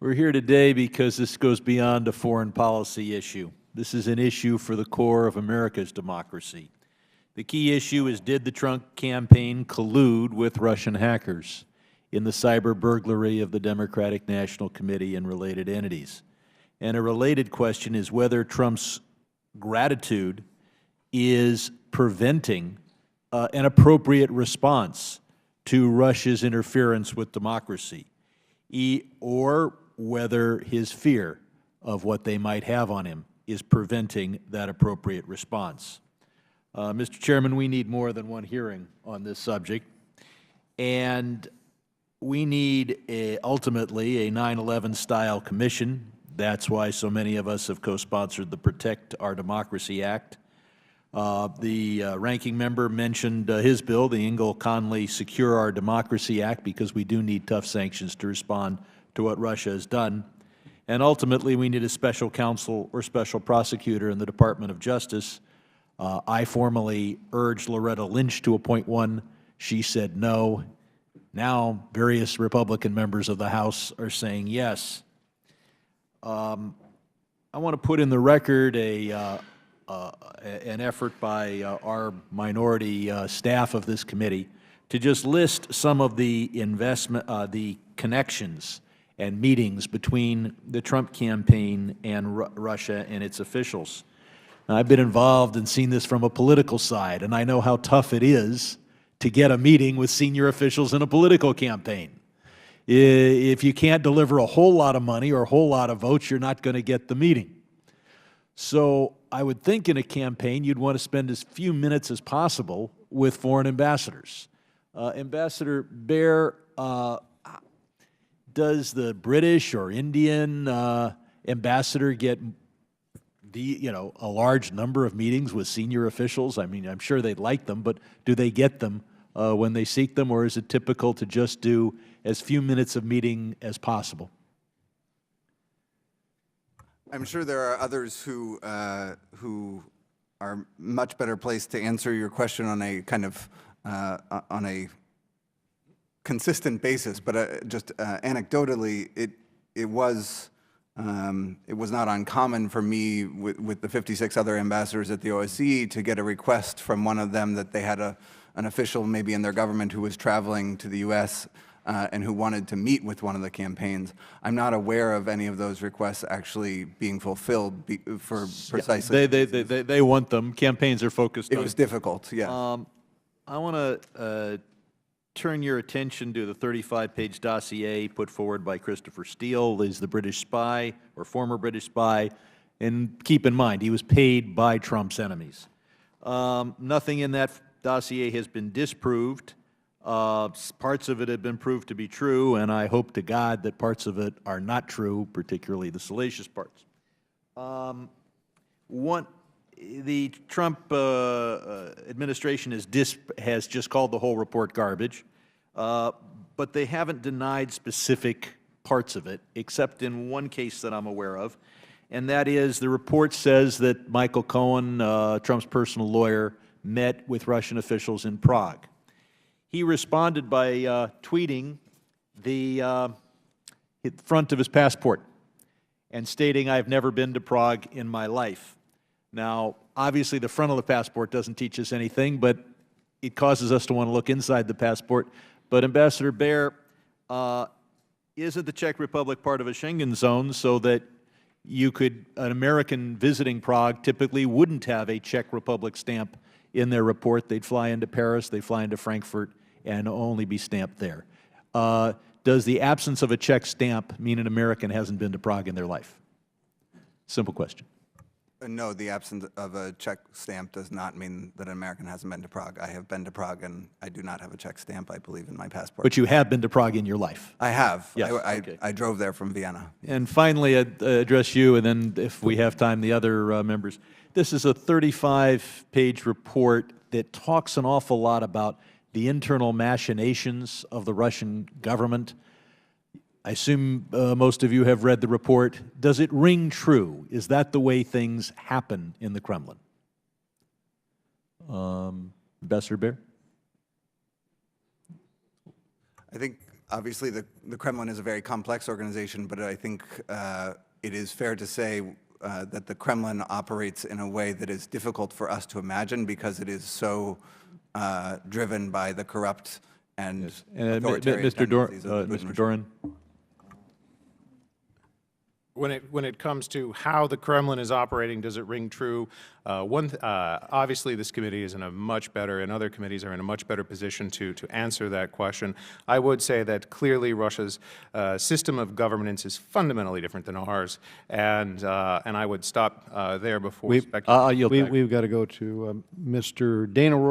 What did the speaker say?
We're here today because this goes beyond a foreign policy issue. This is an issue for the core of America's democracy. The key issue is, did the Trump campaign collude with Russian hackers in the cyber burglary of the Democratic National Committee and related entities? And a related question is whether Trump's gratitude is preventing an appropriate response to Russia's interference with democracy, or whether his fear of what they might have on him is preventing that appropriate response. Mr. Chairman, we need more than one hearing on this subject, and we need ultimately a 9/11 style commission. That's why so many of us have co-sponsored the Protect Our Democracy Act. The ranking member mentioned his bill, the Ingle-Conley Secure Our Democracy Act, because we do need tough sanctions to respond to what Russia has done. And ultimately, we need a special counsel or special prosecutor in the Department of Justice. I formally urged Loretta Lynch to appoint one. She said no. Now, various Republican members of the House are saying yes. I want to put in the record an effort by our minority staff of this committee to just list some of the the connections and meetings between the Trump campaign and Russia and its officials. Now, I've been involved and seen this from a political side, and I know how tough it is to get a meeting with senior officials in a political campaign. If you can't deliver a whole lot of money or a whole lot of votes, you're not going to get the meeting. So I would think in a campaign you'd want to spend as few minutes as possible with foreign ambassadors. Ambassador Baer, does the British or Indian ambassador get a large number of meetings with senior officials? I mean, I'm sure they'd like them, but do they get them when they seek them, or is it typical to just do as few minutes of meeting as possible? I'm sure there are others who are much better placed to answer your question on a kind of on a consistent basis, but just anecdotally, it was not uncommon for me with the 56 other ambassadors at the OSCE to get a request from one of them that they had an official maybe in their government who was traveling to the U.S. And who wanted to meet with one of the campaigns. I'm not aware of any of those requests actually being fulfilled for precisely. They want them. Campaigns are focused on. It was difficult, yes. I want to turn your attention to the 35-page dossier put forward by Christopher Steele. He's the British spy, or former British spy, and keep in mind, he was paid by Trump's enemies. Nothing in that dossier has been disproved. Parts of it have been proved to be true, and I hope to God that parts of it are not true, particularly the salacious parts. The Trump administration has just called the whole report garbage, but they haven't denied specific parts of it, except in one case that I'm aware of, and that is the report says that Michael Cohen, Trump's personal lawyer, met with Russian officials in Prague. He responded by tweeting the front of his passport and stating, "I've never been to Prague in my life." Now, obviously, the front of the passport doesn't teach us anything, but it causes us to want to look inside the passport. But Ambassador Baer, isn't the Czech Republic part of a Schengen zone so that an American visiting Prague typically wouldn't have a Czech Republic stamp in their report? They'd fly into Paris, they'd fly into Frankfurt, and only be stamped there. Does the absence of a Czech stamp mean an American hasn't been to Prague in their life? Simple question. No, the absence of a Czech stamp does not mean that an American hasn't been to Prague. I have been to Prague, and I do not have a Czech stamp, I believe, in my passport. But you have been to Prague in your life? I have. Yes. I drove there from Vienna. And finally, I'd address you, and then if we have time, the other members. This is a 35-page report that talks an awful lot about the internal machinations of the Russian government. I assume most of you have read the report. Does it ring true? Is that the way things happen in the Kremlin? Ambassador Baer? I think obviously, the Kremlin is a very complex organization, but I think it is fair to say that the Kremlin operates in a way that is difficult for us to imagine because it is so driven by the corrupt and authoritarian tendencies of the Putin Mr. regime. Doran? When it comes to how the Kremlin is operating, does it ring true? Obviously, this committee is in a much better, and other committees are in a much better position to answer that question. I would say that clearly Russia's system of governance is fundamentally different than ours, and I would stop there before speculating. I'll yield back. We've got to go to Mr. Dana Roy.